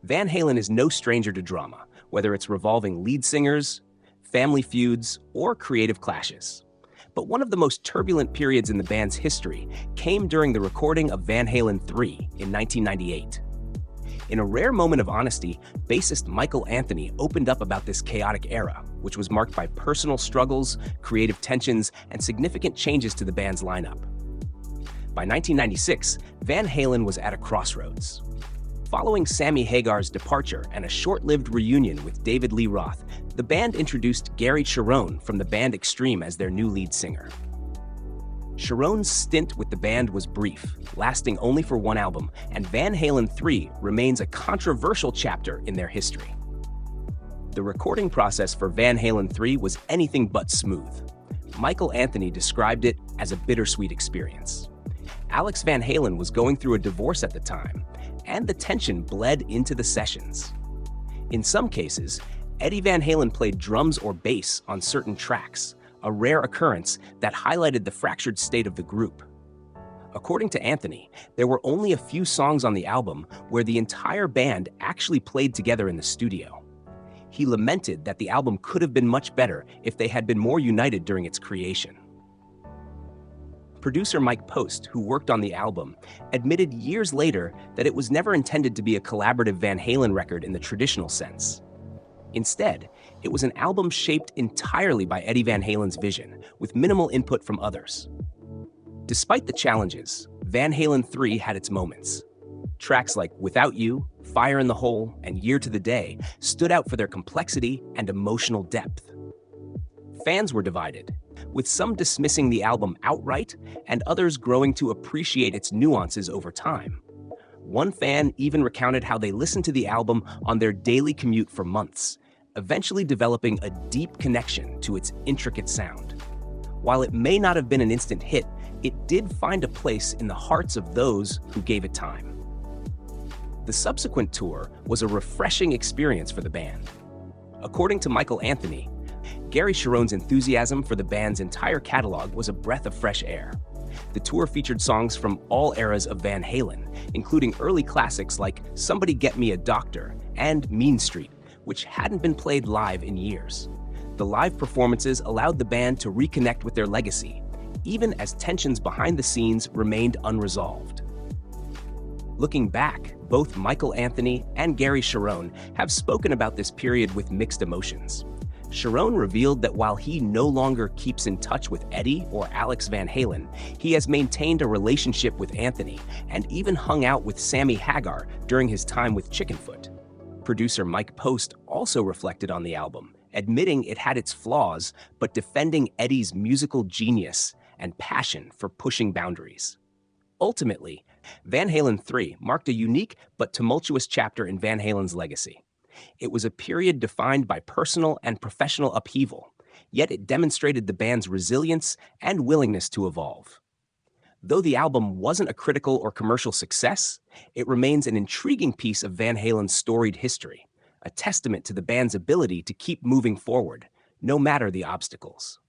Van Halen is no stranger to drama, whether it's revolving lead singers, family feuds, or creative clashes. But one of the most turbulent periods in the band's history came during the recording of Van Halen III in 1998. In a rare moment of honesty, bassist Michael Anthony opened up about this chaotic era, which was marked by personal struggles, creative tensions, and significant changes to the band's lineup. By 1996, Van Halen was at a crossroads. Following Sammy Hagar's departure and a short-lived reunion with David Lee Roth, the band introduced Gary Cherone from the band Extreme as their new lead singer. Cherone's stint with the band was brief, lasting only for one album, and Van Halen III remains a controversial chapter in their history. The recording process for Van Halen III was anything but smooth. Michael Anthony described it as a bittersweet experience. Alex Van Halen was going through a divorce at the time, and the tension bled into the sessions. In some cases, Eddie Van Halen played drums or bass on certain tracks, a rare occurrence that highlighted the fractured state of the group. According to Anthony, there were only a few songs on the album where the entire band actually played together in the studio. He lamented that the album could have been much better if they had been more united during its creation. Producer Mike Post, who worked on the album, admitted years later that it was never intended to be a collaborative Van Halen record in the traditional sense. Instead, it was an album shaped entirely by Eddie Van Halen's vision, with minimal input from others. Despite the challenges, Van Halen III had its moments. Tracks like Without You, Fire in the Hole, and Year to the Day stood out for their complexity and emotional depth. Fans were divided, with some dismissing the album outright and others growing to appreciate its nuances over time. One fan even recounted how they listened to the album on their daily commute for months, eventually developing a deep connection to its intricate sound. While it may not have been an instant hit, it did find a place in the hearts of those who gave it time. The subsequent tour was a refreshing experience for the band. According to Michael Anthony, Gary Cherone's enthusiasm for the band's entire catalog was a breath of fresh air. The tour featured songs from all eras of Van Halen, including early classics like Somebody Get Me a Doctor and Mean Street, which hadn't been played live in years. The live performances allowed the band to reconnect with their legacy, even as tensions behind the scenes remained unresolved. Looking back, both Michael Anthony and Gary Cherone have spoken about this period with mixed emotions. Cherone revealed that while he no longer keeps in touch with Eddie or Alex Van Halen, he has maintained a relationship with Anthony and even hung out with Sammy Hagar during his time with Chickenfoot. Producer Mike Post also reflected on the album, admitting it had its flaws, but defending Eddie's musical genius and passion for pushing boundaries. Ultimately, Van Halen III marked a unique but tumultuous chapter in Van Halen's legacy. It was a period defined by personal and professional upheaval, yet it demonstrated the band's resilience and willingness to evolve. Though the album wasn't a critical or commercial success, it remains an intriguing piece of Van Halen's storied history, a testament to the band's ability to keep moving forward, no matter the obstacles.